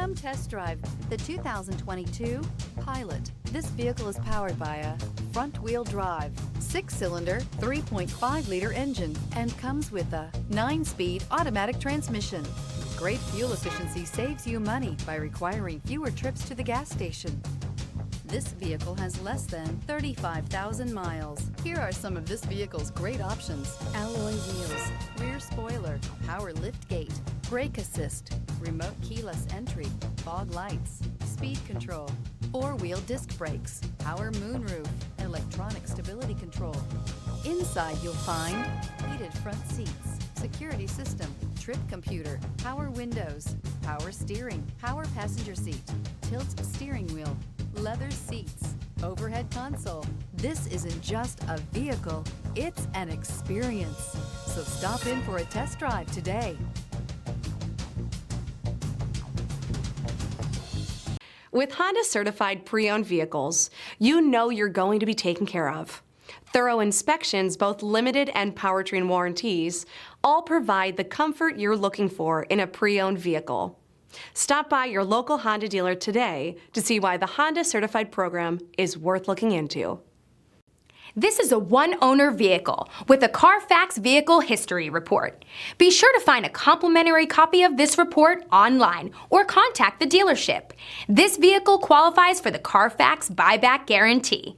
Come test drive the 2022 Pilot. This vehicle is powered by a front-wheel drive, 6-cylinder, 3.5-liter engine, and comes with a 9-speed automatic transmission. Great fuel efficiency saves you money by requiring fewer trips to the gas station. This vehicle has less than 35,000 miles. Here are some of this vehicle's great options: alloy wheels, rear spoiler, power liftgate, brake assist, remote keyless entry, fog lights, speed control, 4-wheel disc brakes, power moonroof, electronic stability control. Inside you'll find heated front seats, security system, trip computer, power windows, power steering, power passenger seat, tilt steering wheel, leather seats, overhead console. This isn't just a vehicle, it's an experience. So stop in for a test drive today. With Honda certified pre-owned vehicles, you know you're going to be taken care of. Thorough inspections, both limited and powertrain warranties, all provide the comfort you're looking for in a pre-owned vehicle. Stop by your local Honda dealer today to see why the Honda Certified program is worth looking into. This is a one-owner vehicle with a Carfax Vehicle History Report. Be sure to find a complimentary copy of this report online or contact the dealership. This vehicle qualifies for the Carfax Buyback Guarantee.